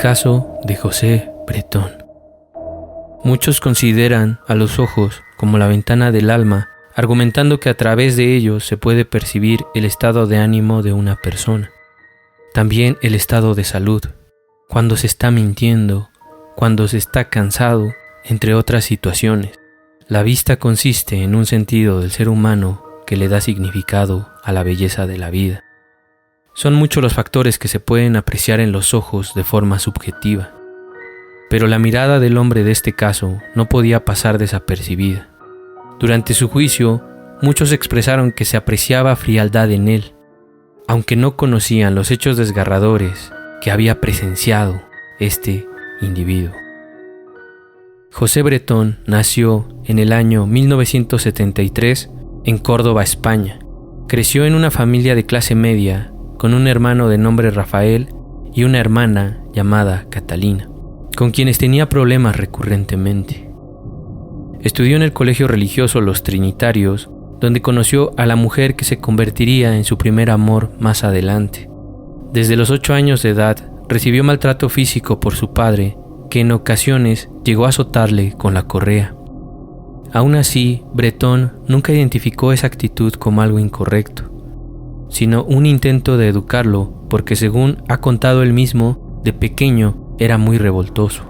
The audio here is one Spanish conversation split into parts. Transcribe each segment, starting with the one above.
caso de José Bretón. Muchos consideran a los ojos como la ventana del alma, argumentando que a través de ellos se puede percibir el estado de ánimo de una persona. También el estado de salud, cuando se está mintiendo, cuando se está cansado, entre otras situaciones. La vista consiste en un sentido del ser humano que le da significado a la belleza de la vida. Son muchos los factores que se pueden apreciar en los ojos de forma subjetiva, pero la mirada del hombre de este caso no podía pasar desapercibida. Durante su juicio, muchos expresaron que se apreciaba frialdad en él, aunque no conocían los hechos desgarradores que había presenciado este individuo. José Bretón nació en el año 1973 en Córdoba, España. Creció en una familia de clase media con un hermano de nombre Rafael y una hermana llamada Catalina, con quienes tenía problemas recurrentemente. Estudió en el colegio religioso Los Trinitarios, donde conoció a la mujer que se convertiría en su primer amor más adelante. Desde los 8 años de edad recibió maltrato físico por su padre, que en ocasiones llegó a azotarle con la correa. Aún así, Bretón nunca identificó esa actitud como algo incorrecto, sino un intento de educarlo, porque según ha contado él mismo, de pequeño era muy revoltoso.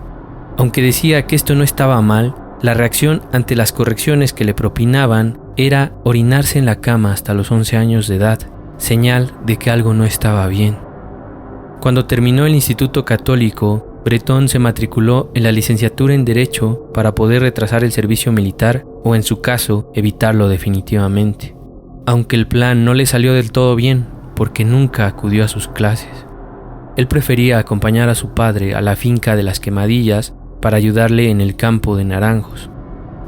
Aunque decía que esto no estaba mal, la reacción ante las correcciones que le propinaban era orinarse en la cama hasta los 11 años de edad, señal de que algo no estaba bien. Cuando terminó el Instituto Católico, Bretón se matriculó en la licenciatura en Derecho para poder retrasar el servicio militar o, en su caso, evitarlo definitivamente. Aunque el plan no le salió del todo bien, porque nunca acudió a sus clases. Él prefería acompañar a su padre a la finca de las Quemadillas para ayudarle en el campo de naranjos.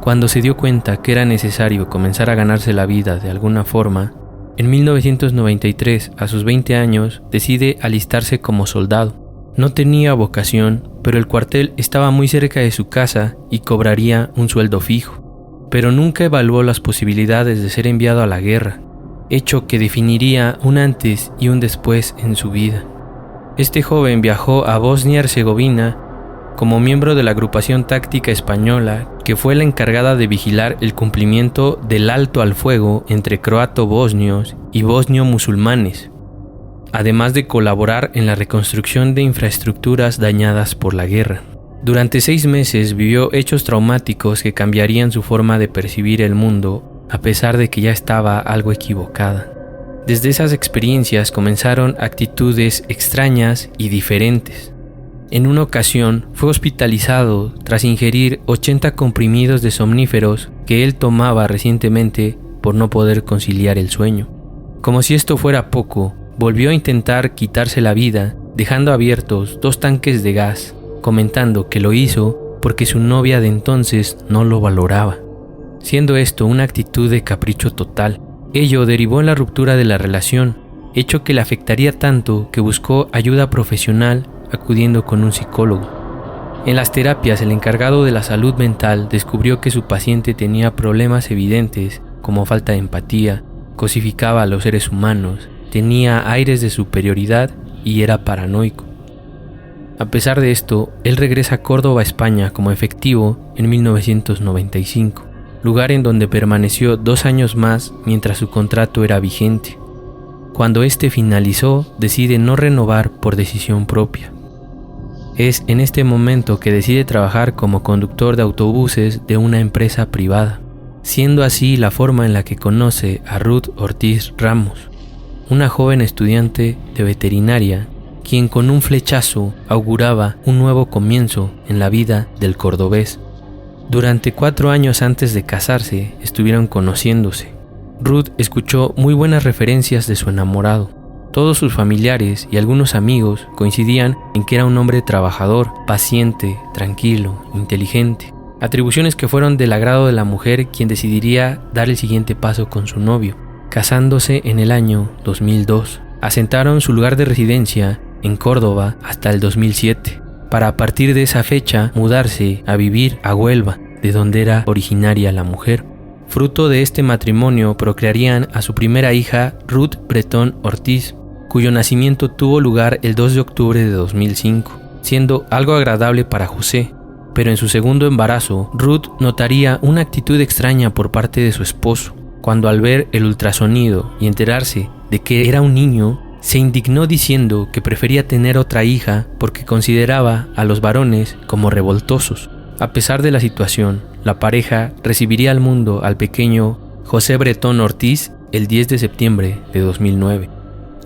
Cuando se dio cuenta que era necesario comenzar a ganarse la vida de alguna forma, en 1993, a sus 20 años, decide alistarse como soldado. No tenía vocación, pero el cuartel estaba muy cerca de su casa y cobraría un sueldo fijo. Pero nunca evaluó las posibilidades de ser enviado a la guerra, hecho que definiría un antes y un después en su vida. Este joven viajó a Bosnia-Herzegovina como miembro de la agrupación táctica española, que fue la encargada de vigilar el cumplimiento del alto al fuego entre croato-bosnios y bosnio-musulmanes, además de colaborar en la reconstrucción de infraestructuras dañadas por la guerra. Durante 6 meses vivió hechos traumáticos que cambiarían su forma de percibir el mundo, a pesar de que ya estaba algo equivocada. Desde esas experiencias comenzaron actitudes extrañas y diferentes. En una ocasión fue hospitalizado tras ingerir 80 comprimidos de somníferos que él tomaba recientemente por no poder conciliar el sueño. Como si esto fuera poco, volvió a intentar quitarse la vida, dejando abiertos 2 tanques de gas, comentando que lo hizo porque su novia de entonces no lo valoraba, siendo esto una actitud de capricho total. Ello derivó en la ruptura de la relación, hecho que le afectaría tanto que buscó ayuda profesional acudiendo con un psicólogo. En las terapias, el encargado de la salud mental descubrió que su paciente tenía problemas evidentes como falta de empatía, cosificaba a los seres humanos, tenía aires de superioridad y era paranoico. A pesar de esto, él regresa a Córdoba, España como efectivo en 1995, lugar en donde permaneció 2 años más mientras su contrato era vigente. Cuando este finalizó, decide no renovar por decisión propia. Es en este momento que decide trabajar como conductor de autobuses de una empresa privada, siendo así la forma en la que conoce a Ruth Ortiz Ramos, una joven estudiante de veterinaria, quien con un flechazo auguraba un nuevo comienzo en la vida del cordobés. Durante 4 años antes de casarse, estuvieron conociéndose. Ruth escuchó muy buenas referencias de su enamorado. Todos sus familiares y algunos amigos coincidían en que era un hombre trabajador, paciente, tranquilo, inteligente. Atribuciones que fueron del agrado de la mujer, quien decidiría dar el siguiente paso con su novio. Casándose en el año 2002, asentaron su lugar de residencia en Córdoba hasta el 2007, para a partir de esa fecha mudarse a vivir a Huelva, de donde era originaria la mujer. Fruto de este matrimonio procrearían a su primera hija, Ruth Bretón Ortiz, cuyo nacimiento tuvo lugar el 2 de octubre de 2005, siendo algo agradable para José. Pero en su segundo embarazo, Ruth notaría una actitud extraña por parte de su esposo, cuando al ver el ultrasonido y enterarse de que era un niño, se indignó diciendo que prefería tener otra hija porque consideraba a los varones como revoltosos. A pesar de la situación, la pareja recibiría al mundo al pequeño José Bretón Ortiz el 10 de septiembre de 2009.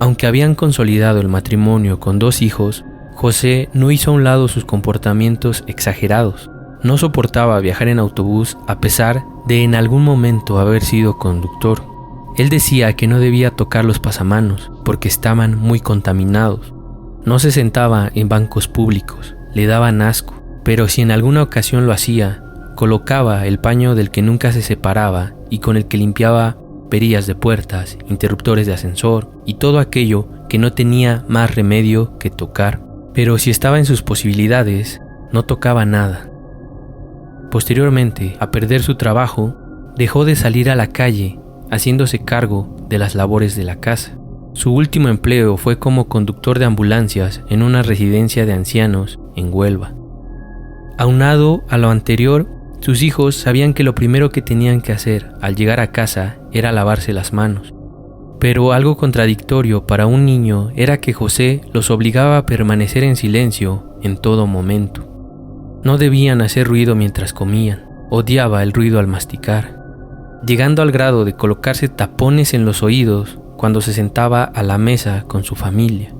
Aunque habían consolidado el matrimonio con 2 hijos, José no hizo a un lado sus comportamientos exagerados. No soportaba viajar en autobús a pesar de en algún momento haber sido conductor. Él decía que no debía tocar los pasamanos porque estaban muy contaminados. No se sentaba en bancos públicos, le daban asco, pero si en alguna ocasión lo hacía, colocaba el paño del que nunca se separaba y con el que limpiaba perillas de puertas, interruptores de ascensor y todo aquello que no tenía más remedio que tocar. Pero si estaba en sus posibilidades, no tocaba nada. Posteriormente, a perder su trabajo, dejó de salir a la calle, haciéndose cargo de las labores de la casa. Su último empleo fue como conductor de ambulancias en una residencia de ancianos en Huelva. Aunado a lo anterior, sus hijos sabían que lo primero que tenían que hacer al llegar a casa era lavarse las manos. Pero algo contradictorio para un niño era que José los obligaba a permanecer en silencio en todo momento. No debían hacer ruido mientras comían, odiaba el ruido al masticar, llegando al grado de colocarse tapones en los oídos cuando se sentaba a la mesa con su familia.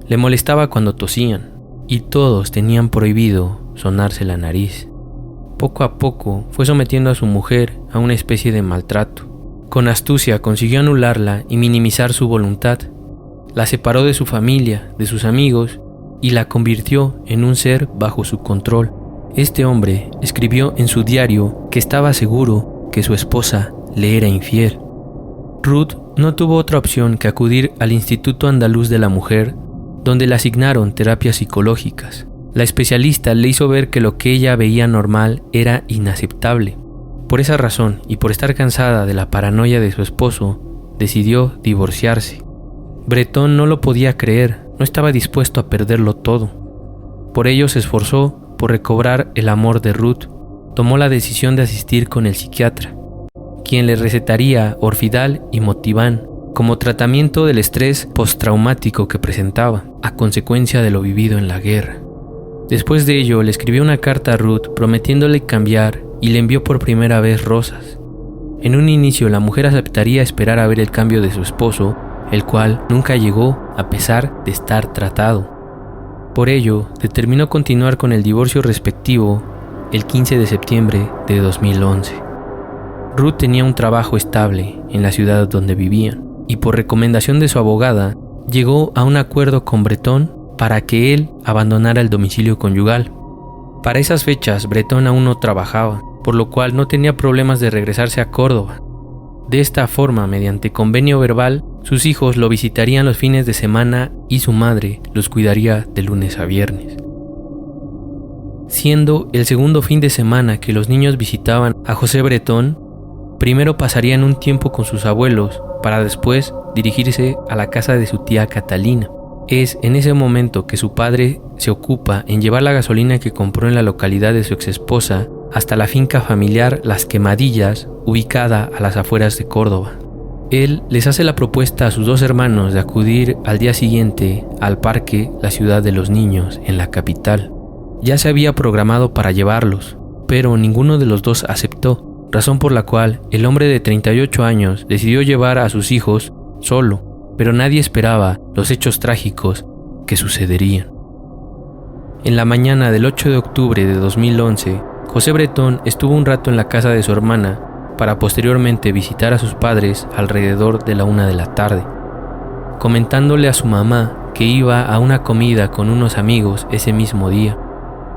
Le molestaba cuando tosían, y todos tenían prohibido sonarse la nariz. Poco a poco fue sometiendo a su mujer a una especie de maltrato. Con astucia consiguió anularla y minimizar su voluntad. La separó de su familia, de sus amigos, y la convirtió en un ser bajo su control. Este hombre escribió en su diario que estaba seguro que su esposa le era infiel. Ruth no tuvo otra opción que acudir al Instituto Andaluz de la Mujer, donde le asignaron terapias psicológicas. La especialista le hizo ver que lo que ella veía normal era inaceptable. Por esa razón, y por estar cansada de la paranoia de su esposo, decidió divorciarse. Bretón no lo podía creer, no estaba dispuesto a perderlo todo. Por ello se esforzó por recobrar el amor de Ruth. Tomó la decisión de asistir con el psiquiatra, quien le recetaría Orfidal y Motivan como tratamiento del estrés postraumático que presentaba, a consecuencia de lo vivido en la guerra. Después de ello, le escribió una carta a Ruth prometiéndole cambiar y le envió por primera vez rosas. En un inicio, la mujer aceptaría esperar a ver el cambio de su esposo, el cual nunca llegó a pesar de estar tratado. Por ello, determinó continuar con el divorcio respectivo el 15 de septiembre de 2011. Ruth tenía un trabajo estable en la ciudad donde vivían y por recomendación de su abogada llegó a un acuerdo con Bretón para que él abandonara el domicilio conyugal. Para esas fechas, Bretón aún no trabajaba, por lo cual no tenía problemas de regresarse a Córdoba. De esta forma, mediante convenio verbal, sus hijos lo visitarían los fines de semana y su madre los cuidaría de lunes a viernes. Siendo el segundo fin de semana que los niños visitaban a José Bretón, primero pasarían un tiempo con sus abuelos para después dirigirse a la casa de su tía Catalina. Es en ese momento que su padre se ocupa en llevar la gasolina que compró en la localidad de su exesposa hasta la finca familiar Las Quemadillas, ubicada a las afueras de Córdoba. Él les hace la propuesta a sus 2 hermanos de acudir al día siguiente al parque La Ciudad de los Niños, en la capital. Ya se había programado para llevarlos, pero ninguno de los 2 aceptó, razón por la cual el hombre de 38 años decidió llevar a sus hijos solo, pero nadie esperaba los hechos trágicos que sucederían. En la mañana del 8 de octubre de 2011, José Bretón estuvo un rato en la casa de su hermana para posteriormente visitar a sus padres alrededor de la 1 de la tarde, comentándole a su mamá que iba a una comida con unos amigos ese mismo día.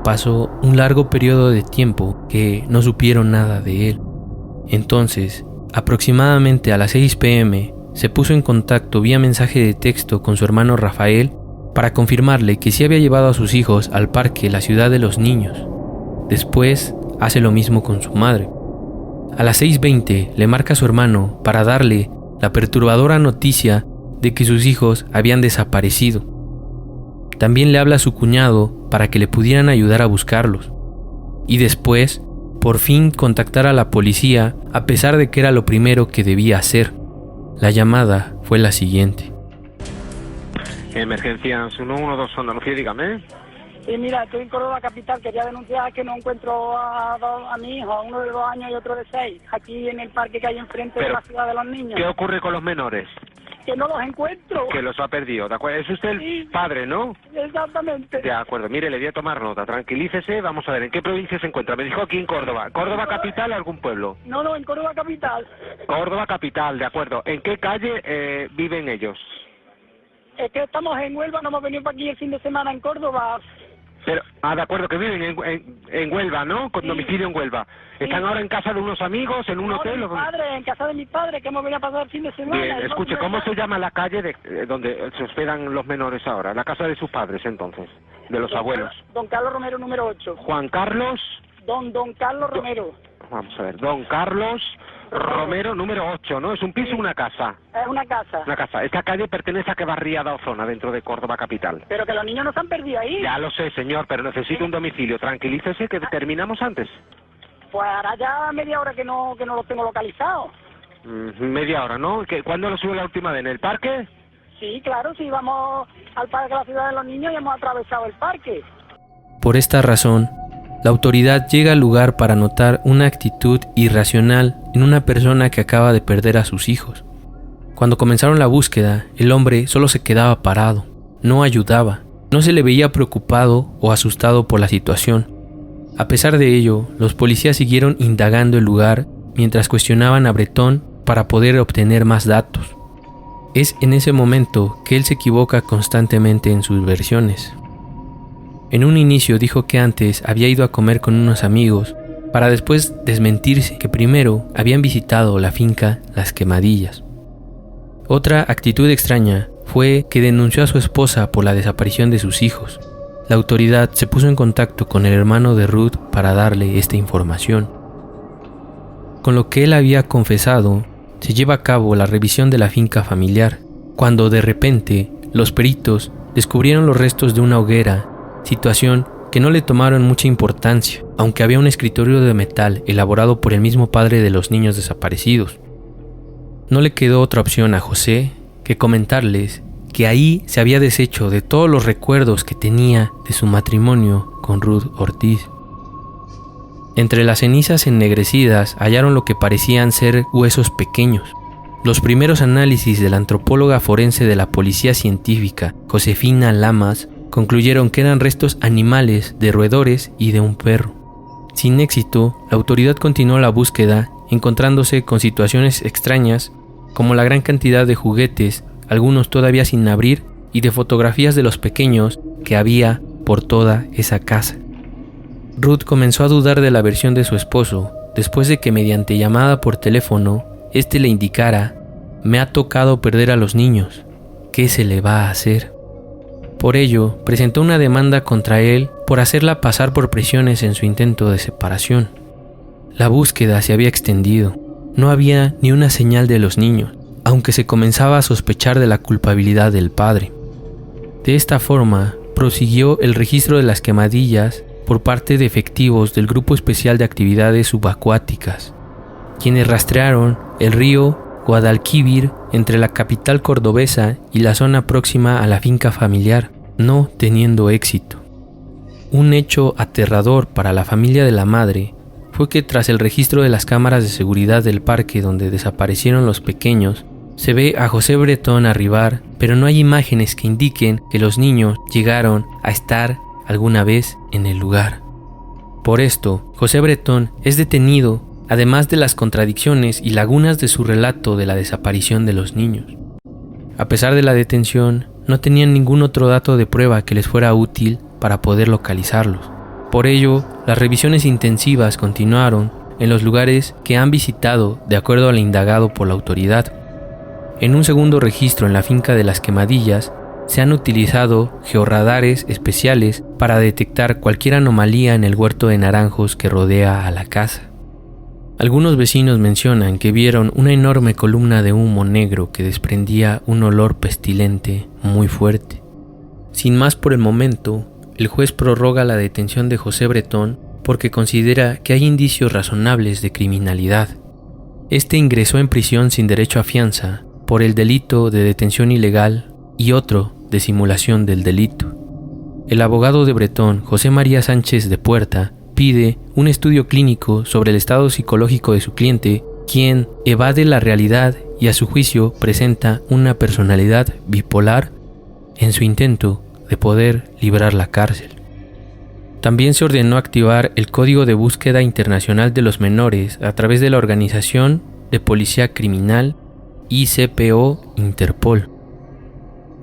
Pasó un largo periodo de tiempo que no supieron nada de él. Entonces, aproximadamente a las 6 p.m., se puso en contacto vía mensaje de texto con su hermano Rafael para confirmarle que sí había llevado a sus hijos al parque La Ciudad de los Niños. Después hace lo mismo con su madre. A las 6:20 le marca a su hermano para darle la perturbadora noticia de que sus hijos habían desaparecido. también le habla a su cuñado para que le pudieran ayudar a buscarlos. Y después, por fin contactar a la policía, a pesar de que era lo primero que debía hacer. La llamada fue la siguiente. Emergencias 112 Andalucía, dígame. Sí, mira, estoy en Córdoba capital, quería denunciar que no encuentro a mi hijo, uno de 2 años y otro de 6, aquí en el parque que hay enfrente de la ciudad de los niños. ¿Qué ocurre con los menores? Que no los encuentro. Que los ha perdido, ¿de acuerdo? Es usted el padre, ¿no? Exactamente. De acuerdo, mire, le voy a tomar nota, tranquilícese, vamos a ver, ¿en qué provincia se encuentra? Me dijo aquí en Córdoba. ¿Córdoba capital o algún pueblo? No, en Córdoba capital. Córdoba capital, de acuerdo. ¿En qué calle viven ellos? Es que estamos en Huelva, no hemos venido para aquí el fin de semana en Córdoba. Pero, de acuerdo, que viven en Huelva, ¿no? Con domicilio en Huelva. ¿Están ahora en casa de unos amigos, en un hotel? En casa de mi padre, que hemos venido a pasar el fin de semana. Bien, escuche, ¿cómo se llama la calle donde se hospedan los menores ahora? La casa de sus padres, entonces, de los abuelos. Don Carlos Romero, número 8. Juan Carlos... Don Carlos Romero. Vamos a ver, Don Carlos Romero, número 8, ¿no? ¿Es un piso o una casa? Es una casa. Una casa. ¿Esta calle pertenece a qué barriada o zona dentro de Córdoba capital? Pero que los niños no se han perdido ahí. Ya lo sé, señor, pero necesito un domicilio. Tranquilícese que terminamos antes. Pues ahora ya media hora que no los tengo localizados. Media hora, ¿no? ¿Cuándo lo subió la última vez? ¿En el parque? Sí, claro, sí, vamos al parque de la ciudad de los niños y hemos atravesado el parque. Por esta razón, la autoridad llega al lugar para notar una actitud irracional en una persona que acaba de perder a sus hijos. Cuando comenzaron la búsqueda, el hombre solo se quedaba parado, no ayudaba, no se le veía preocupado o asustado por la situación. A pesar de ello, los policías siguieron indagando el lugar mientras cuestionaban a Bretón para poder obtener más datos. Es en ese momento que él se equivoca constantemente en sus versiones. En un inicio dijo que antes había ido a comer con unos amigos, para después desmentirse que primero habían visitado la finca Las Quemadillas. Otra actitud extraña fue que denunció a su esposa por la desaparición de sus hijos. La autoridad se puso en contacto con el hermano de Ruth para darle esta información. Con lo que él había confesado, se lleva a cabo la revisión de la finca familiar, cuando de repente los peritos descubrieron los restos de una hoguera, situación que no le tomaron mucha importancia, aunque había un escritorio de metal elaborado por el mismo padre de los niños desaparecidos. No le quedó otra opción a José que comentarles que ahí se había deshecho de todos los recuerdos que tenía de su matrimonio con Ruth Ortiz. Entre las cenizas ennegrecidas hallaron lo que parecían ser huesos pequeños. Los primeros análisis de la antropóloga forense de la Policía Científica, Josefina Lamas, concluyeron que eran restos animales de roedores y de un perro. Sin éxito, la autoridad continuó la búsqueda, encontrándose con situaciones extrañas, como la gran cantidad de juguetes, algunos todavía sin abrir, y de fotografías de los pequeños que había por toda esa casa. Ruth comenzó a dudar de la versión de su esposo, después de que mediante llamada por teléfono, éste le indicara: «Me ha tocado perder a los niños, ¿qué se le va a hacer?». Por ello, presentó una demanda contra él por hacerla pasar por presiones en su intento de separación. La búsqueda se había extendido. No había ni una señal de los niños, aunque se comenzaba a sospechar de la culpabilidad del padre. De esta forma, prosiguió el registro de las quemadillas por parte de efectivos del Grupo Especial de Actividades Subacuáticas, quienes rastrearon el río Guadalquivir entre la capital cordobesa y la zona próxima a la finca familiar, no teniendo éxito. Un hecho aterrador para la familia de la madre fue que tras el registro de las cámaras de seguridad del parque donde desaparecieron los pequeños, se ve a José Bretón arribar, pero no hay imágenes que indiquen que los niños llegaron a estar alguna vez en el lugar. Por esto, José Bretón es detenido, además de las contradicciones y lagunas de su relato de la desaparición de los niños. A pesar de la detención, no tenían ningún otro dato de prueba que les fuera útil para poder localizarlos. Por ello, las revisiones intensivas continuaron en los lugares que han visitado de acuerdo al indagado por la autoridad. En un segundo registro en la finca de Las Quemadillas, se han utilizado georradares especiales para detectar cualquier anomalía en el huerto de naranjos que rodea a la casa. Algunos vecinos mencionan que vieron una enorme columna de humo negro que desprendía un olor pestilente muy fuerte. Sin más por el momento, el juez prorroga la detención de José Bretón porque considera que hay indicios razonables de criminalidad. Este ingresó en prisión sin derecho a fianza por el delito de detención ilegal y otro de simulación del delito. El abogado de Bretón, José María Sánchez de Puerta, pide un estudio clínico sobre el estado psicológico de su cliente, quien evade la realidad y a su juicio presenta una personalidad bipolar en su intento de poder librar la cárcel. También se ordenó activar el Código de Búsqueda Internacional de los Menores a través de la Organización de Policía Criminal ICPO Interpol.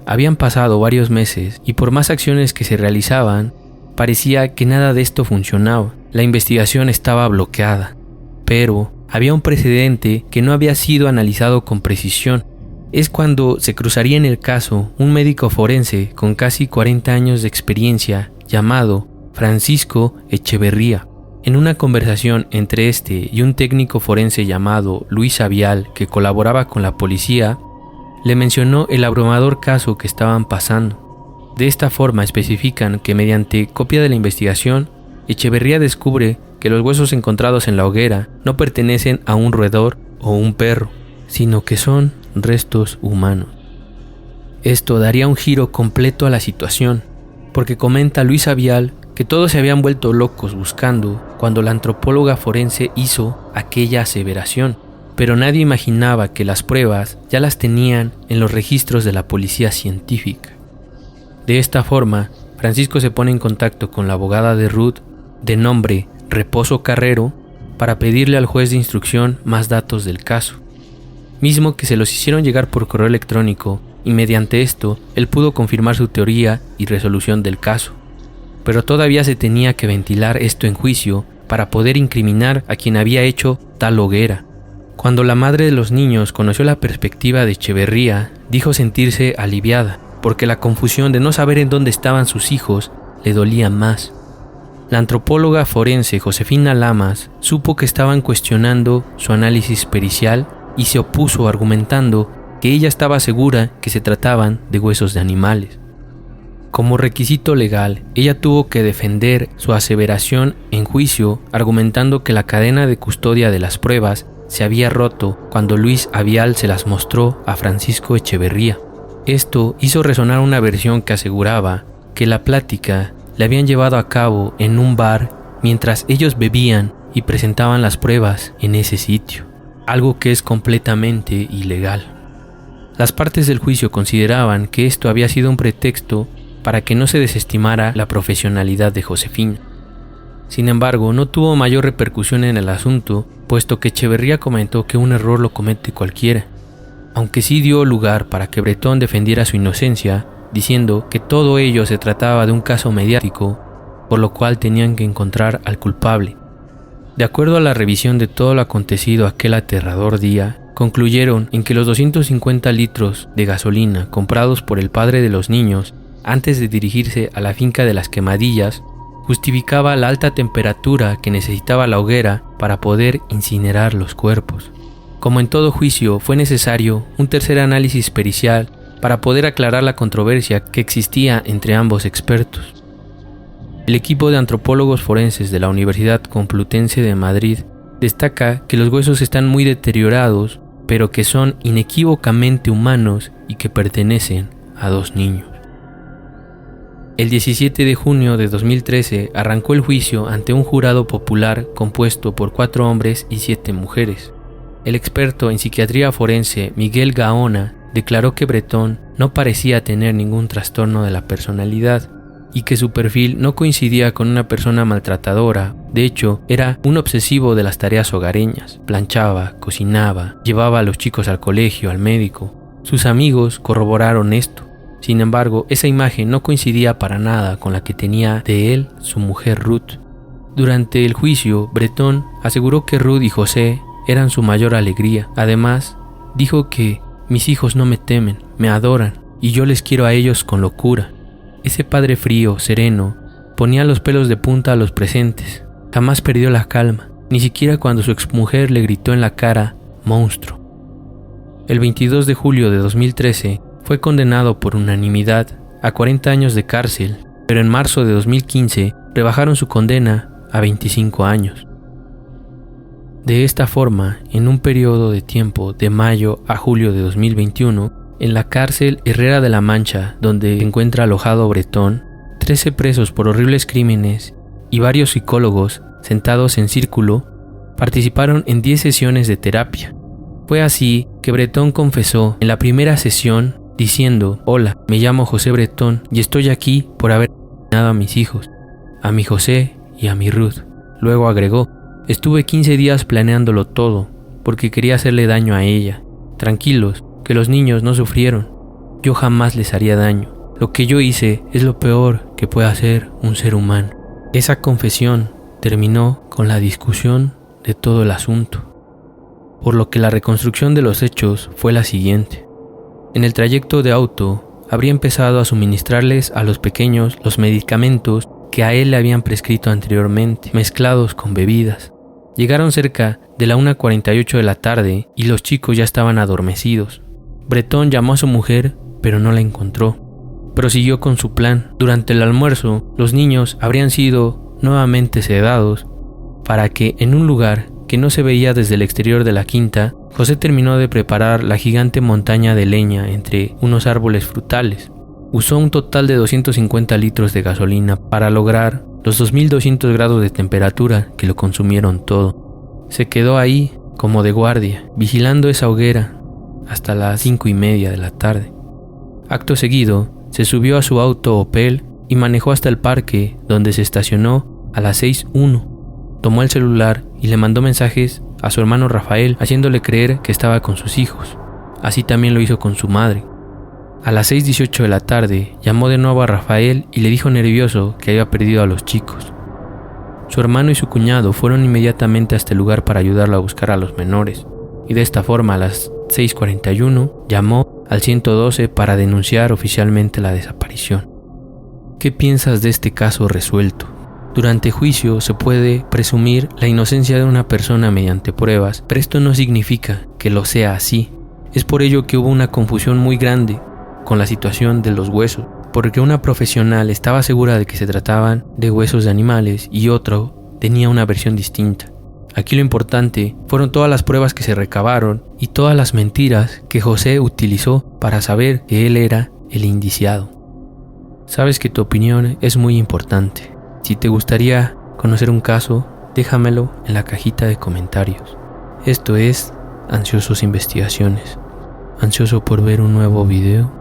Habían pasado varios meses y por más acciones que se realizaban, parecía que nada de esto funcionaba. La investigación estaba bloqueada, pero había un precedente que no había sido analizado con precisión. Es cuando se cruzaría en el caso un médico forense con casi 40 años de experiencia llamado Francisco Echeverría. En una conversación entre este y un técnico forense llamado Luis Avial, que colaboraba con la policía, le mencionó el abrumador caso que estaban pasando. De esta forma especifican que mediante copia de la investigación, Echeverría descubre que los huesos encontrados en la hoguera no pertenecen a un roedor o un perro, sino que son restos humanos. Esto daría un giro completo a la situación, porque comenta Luis Avial que todos se habían vuelto locos buscando cuando la antropóloga forense hizo aquella aseveración, pero nadie imaginaba que las pruebas ya las tenían en los registros de la policía científica. De esta forma, Francisco se pone en contacto con la abogada de Ruth, de nombre Reposo Carrero, para pedirle al juez de instrucción más datos del caso, mismo que se los hicieron llegar por correo electrónico, y mediante esto él pudo confirmar su teoría y resolución del caso. Pero todavía se tenía que ventilar esto en juicio para poder incriminar a quien había hecho tal hoguera. Cuando la madre de los niños conoció la perspectiva de Echeverría, dijo sentirse aliviada, porque la confusión de no saber en dónde estaban sus hijos le dolía más. La antropóloga forense Josefina Lamas supo que estaban cuestionando su análisis pericial y se opuso argumentando que ella estaba segura que se trataban de huesos de animales. Como requisito legal, ella tuvo que defender su aseveración en juicio argumentando que la cadena de custodia de las pruebas se había roto cuando Luis Avial se las mostró a Francisco Echeverría. Esto hizo resonar una versión que aseguraba que la plática la habían llevado a cabo en un bar mientras ellos bebían y presentaban las pruebas en ese sitio, algo que es completamente ilegal. Las partes del juicio consideraban que esto había sido un pretexto para que no se desestimara la profesionalidad de Josefina. Sin embargo, no tuvo mayor repercusión en el asunto, puesto que Echeverría comentó que un error lo comete cualquiera, aunque sí dio lugar para que Bretón defendiera su inocencia, diciendo que todo ello se trataba de un caso mediático, por lo cual tenían que encontrar al culpable. De acuerdo a la revisión de todo lo acontecido aquel aterrador día, concluyeron en que los 250 litros de gasolina comprados por el padre de los niños antes de dirigirse a la finca de las Quemadillas justificaba la alta temperatura que necesitaba la hoguera para poder incinerar los cuerpos. Como en todo juicio, fue necesario un tercer análisis pericial para poder aclarar la controversia que existía entre ambos expertos. El equipo de antropólogos forenses de la Universidad Complutense de Madrid destaca que los huesos están muy deteriorados, pero que son inequívocamente humanos y que pertenecen a dos niños. El 17 de junio de 2013 arrancó el juicio ante un jurado popular compuesto por 4 hombres y 7 mujeres. El experto en psiquiatría forense Miguel Gaona declaró que Bretón no parecía tener ningún trastorno de la personalidad y que su perfil no coincidía con una persona maltratadora. De hecho, era un obsesivo de las tareas hogareñas. Planchaba, cocinaba, llevaba a los chicos al colegio, al médico. Sus amigos corroboraron esto. Sin embargo, esa imagen no coincidía para nada con la que tenía de él su mujer Ruth. Durante el juicio, Bretón aseguró que Ruth y José eran su mayor alegría. Además, dijo que mis hijos no me temen, me adoran y yo les quiero a ellos con locura. Ese padre frío, sereno, ponía los pelos de punta a los presentes. Jamás perdió la calma, ni siquiera cuando su exmujer le gritó en la cara, monstruo. El 22 de julio de 2013 fue condenado por unanimidad a 40 años de cárcel, pero en marzo de 2015 rebajaron su condena a 25 años. De esta forma, en un periodo de tiempo de mayo a julio de 2021, en la cárcel Herrera de la Mancha, donde se encuentra alojado Bretón, 13 presos por horribles crímenes y varios psicólogos sentados en círculo participaron en 10 sesiones de terapia. Fue así que Bretón confesó en la primera sesión diciendo: «Hola, me llamo José Bretón y estoy aquí por haber asesinado a mis hijos, a mi José y a mi Ruth». Luego agregó: «Estuve 15 días planeándolo todo porque quería hacerle daño a ella. Tranquilos, que los niños no sufrieron. Yo jamás les haría daño. Lo que yo hice es lo peor que puede hacer un ser humano». Esa confesión terminó con la discusión de todo el asunto, por lo que la reconstrucción de los hechos fue la siguiente. En el trayecto de auto, habría empezado a suministrarles a los pequeños los medicamentos que a él le habían prescrito anteriormente, mezclados con bebidas. Llegaron cerca de la 1:48 de la tarde y los chicos ya estaban adormecidos. Bretón llamó a su mujer, pero no la encontró. Prosiguió con su plan. Durante el almuerzo, los niños habrían sido nuevamente sedados para que, en un lugar que no se veía desde el exterior de la quinta, José terminó de preparar la gigante montaña de leña entre unos árboles frutales. Usó un total de 250 litros de gasolina para lograr los 2200 grados de temperatura que lo consumieron todo. Se quedó ahí como de guardia, vigilando esa hoguera hasta las 5:30 de la tarde. Acto seguido, se subió a su auto Opel y manejó hasta el parque, donde se estacionó a las 6:01. Tomó el celular y le mandó mensajes a su hermano Rafael, haciéndole creer que estaba con sus hijos. Así también lo hizo con su madre. A las 6:18 de la tarde, llamó de nuevo a Rafael y le dijo nervioso que había perdido a los chicos. Su hermano y su cuñado fueron inmediatamente a este lugar para ayudarlo a buscar a los menores, y de esta forma a las 6:41 llamó al 112 para denunciar oficialmente la desaparición. ¿Qué piensas de este caso resuelto? Durante juicio se puede presumir la inocencia de una persona mediante pruebas, pero esto no significa que lo sea así. Es por ello que hubo una confusión muy grande con la situación de los huesos, porque una profesional estaba segura de que se trataban de huesos de animales y otro tenía una versión distinta. Aquí lo importante fueron todas las pruebas que se recabaron y todas las mentiras que José utilizó para saber que él era el indiciado. Sabes que tu opinión es muy importante. Si te gustaría conocer un caso, déjamelo en la cajita de comentarios. Esto es Ansiosos Investigaciones. Ansioso por ver un nuevo video.